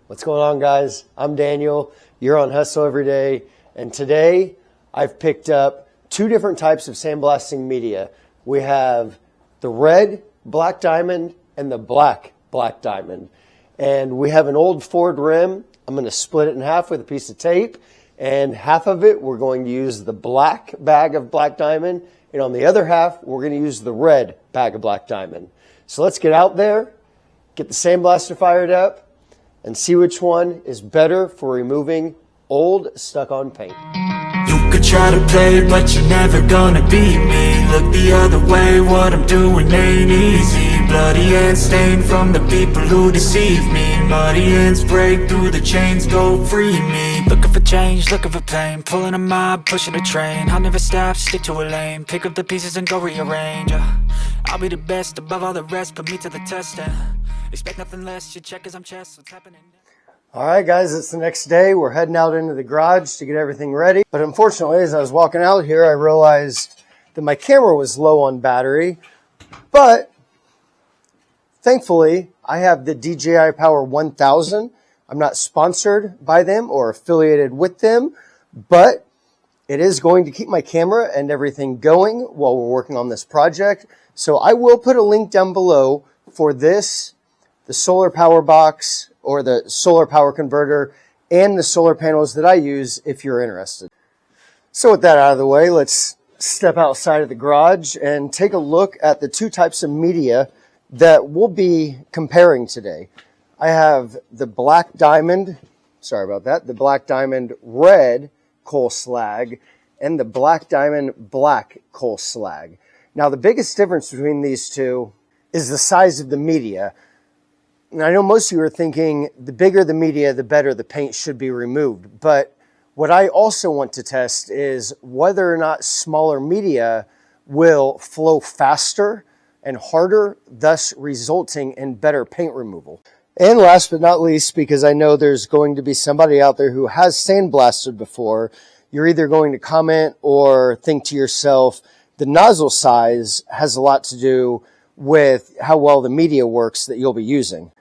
What's going on, guys? I'm Daniel. You're on Hustle Every Day. And today I've picked up two different types of sandblasting media. We have the red black diamond and the black diamond. And we have an old Ford rim. I'm going to split it in half with a piece of tape. And half of it, we're going to use the black bag of black diamond. And on the other half, we're going to use the red bag of black diamond. So let's get out there, get the sandblaster fired up, and see which one is better for removing old stuck-on paint. You could try to play, but you're never gonna beat me. Look the other way, what I'm doing ain't easy. Bloody hands stained from the people who deceive me. Muddy hands break through the chains, go free me. Looking for change, looking for pain. Pulling a mob, pushing a train. I'll never stop, stick to a lane. Pick up the pieces and go rearrange. I'll be the best above all the rest, put me to the test and expect nothing less. You check as I'm chest, what's happening? All right, guys, it's the next day. We're heading out into the garage to get everything ready. But unfortunately, as I was walking out here, I realized that my camera was low on battery. But thankfully, I have the DJI Power 1000. I'm not sponsored by them or affiliated with them, but it is going to keep my camera and everything going while we're working on this project. So I will put a link down below for this, the solar power box, or the solar power converter, and the solar panels that I use if you're interested. So with that out of the way, let's step outside of the garage and take a look at the two types of media that we'll be comparing today. I have the black diamond, the black diamond red coal slag and the black diamond black coal slag. Now the biggest difference between these two is the size of the media. And I know most of you are thinking the bigger the media, the better the paint should be removed. But what I also want to test is whether or not smaller media will flow faster and harder, thus resulting in better paint removal. And last but not least, because I know there's going to be somebody out there who has sandblasted before, you're either going to comment or think to yourself, the nozzle size has a lot to do with how well the media works that you'll be using.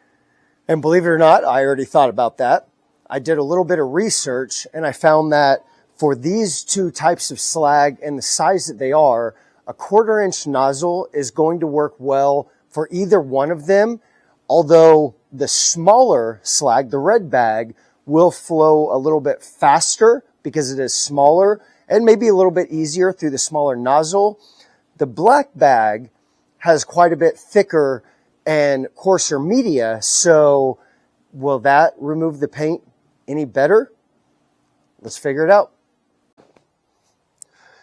And believe it or not, I already thought about that. I did a little bit of research and I found that for these two types of slag and the size that they are, a 1/4 inch nozzle is going to work well for either one of them, although the smaller slag, the red bag, will flow a little bit faster because it is smaller and maybe a little bit easier through the smaller nozzle. The black bag has quite a bit thicker and coarser media, so will that remove the paint any better? Let's figure it out.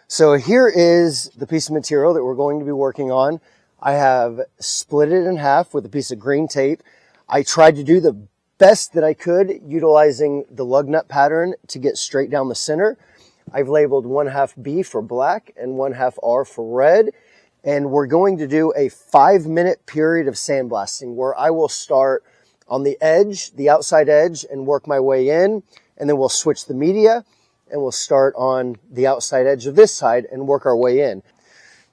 So here is the piece of material that we're going to be working on. I have split it in half with a piece of green tape. I tried to do the best that I could utilizing the lug nut pattern to get straight down the center. I've labeled 1/2 B for black and 1/2 R for red. And we're going to do a 5-minute period of sandblasting where I will start on the edge, the outside edge, and work my way in. And then we'll switch the media and we'll start on the outside edge of this side and work our way in.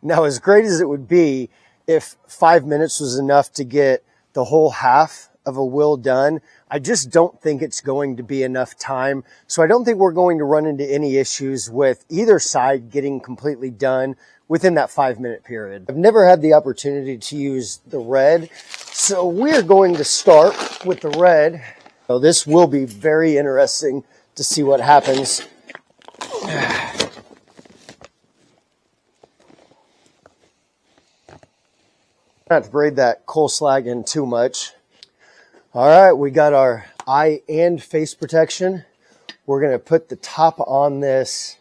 Now, as great as it would be if 5 minutes was enough to get the whole half of a wheel done, I just don't think it's going to be enough time. So I don't think we're going to run into any issues with either side getting completely done within that 5-minute period. I've never had the opportunity to use the red, so we're going to start with the red. So this will be very interesting to see what happens. Not to braid that coal slag in too much. All right, we got our eye and face protection. We're going to put the top on this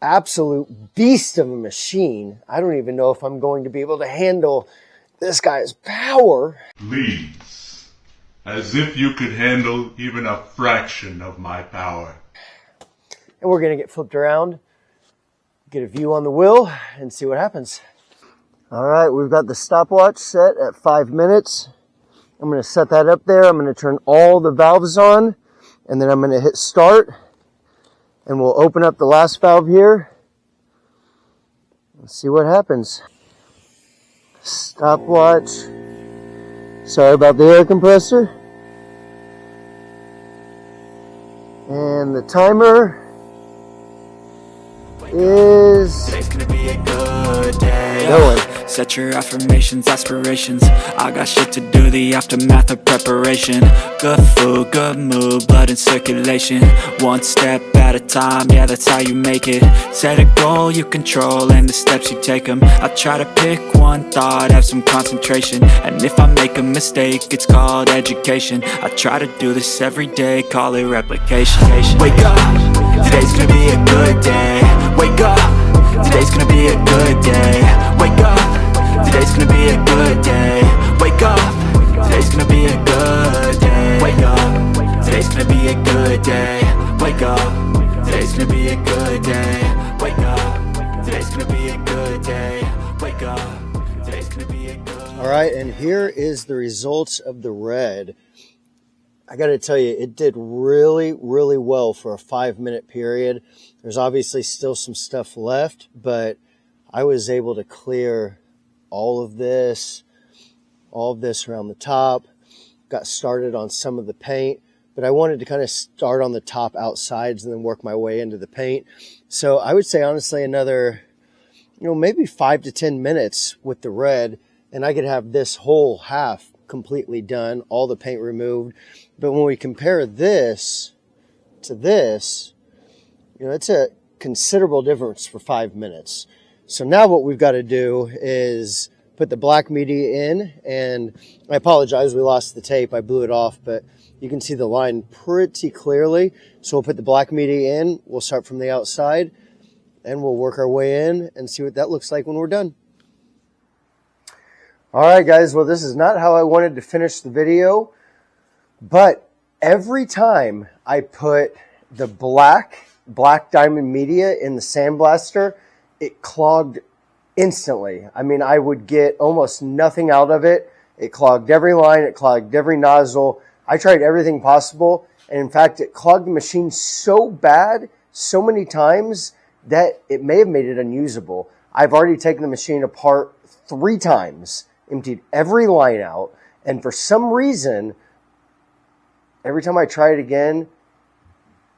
absolute beast of a machine. I don't even know if I'm going to be able to handle this guy's power. Please, as if you could handle even a fraction of my power. And we're going to get flipped around, get a view on the wheel, and see what happens. All right, we've got the stopwatch set at 5 minutes. I'm going to set that up there. I'm going to turn all the valves on, and then I'm going to hit start. And we'll open up the last valve here. Let's see what happens. Stopwatch. Sorry about the air compressor. And the timer is Today's gonna be a good day. going. Set your affirmations, aspirations. I got shit to do, the aftermath of preparation. Good food, good mood, blood in circulation. One step at a time, yeah, that's how you make it. Set a goal you control and the steps you take them. I try to pick one thought, have some concentration. And if I make a mistake, it's called education. I try to do this every day, call it replication. Wake up, today's gonna be a good day. Wake up, today's gonna be a good day. Wake up, today's gonna be a good day. Wake up, today's gonna be a good day. Wake up, today's gonna be a good day. Wake up, today's gonna be a good day. Wake up, today's gonna be a good day. Wake up, today's gonna be a good day. All right, and here is the results of the red. I got to tell you, it did really, really well for a 5-minute period. There's obviously still some stuff left, but I was able to clear all of this around the top. Got started on some of the paint, but I wanted to kind of start on the top outsides and then work my way into the paint. So I would say, honestly, another, maybe 5 to 10 minutes with the red, and I could have this whole half completely done, all the paint removed. But when we compare this to this, it's a considerable difference for 5 minutes. So now what we've got to do is put the black media in, and I apologize, we lost the tape, I blew it off, but you can see the line pretty clearly. So we'll put the black media in, we'll start from the outside, and we'll work our way in and see what that looks like when we're done. All right, guys, well, this is not how I wanted to finish the video, but every time I put the black diamond media in the sandblaster, it clogged instantly. I mean, I would get almost nothing out of it. It clogged every line. It clogged every nozzle. I tried everything possible. And in fact, it clogged the machine so bad, so many times, that it may have made it unusable. I've already taken the machine apart 3 times, emptied every line out, and for some reason, every time I try it again,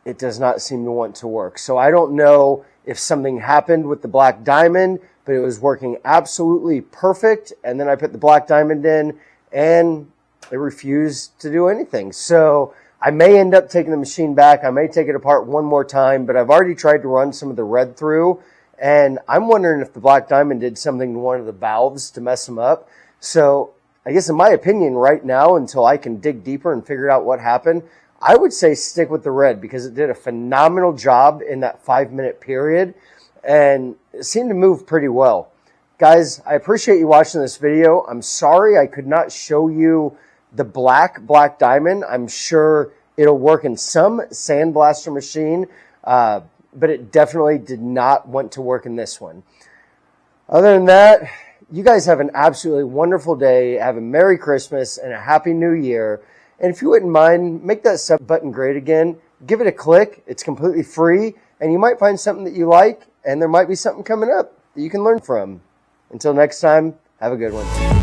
it does not seem to want to work. So I don't know if something happened with the black diamond, but it was working absolutely perfect. And then I put the black diamond in and it refused to do anything. So I may end up taking the machine back. I may take it apart one more time, but I've already tried to run some of the red through. And I'm wondering if the black diamond did something to one of the valves to mess them up. So I guess in my opinion right now, until I can dig deeper and figure out what happened, I would say stick with the red because it did a phenomenal job in that 5-minute period and it seemed to move pretty well. Guys, I appreciate you watching this video. I'm sorry I could not show you the black diamond. I'm sure it'll work in some sandblaster machine, but it definitely did not want to work in this one. Other than that, you guys have an absolutely wonderful day. Have a Merry Christmas and a Happy New Year. And if you wouldn't mind, make that sub button great again. Give it a click. It's completely free. And you might find something that you like. And there might be something coming up that you can learn from. Until next time, have a good one.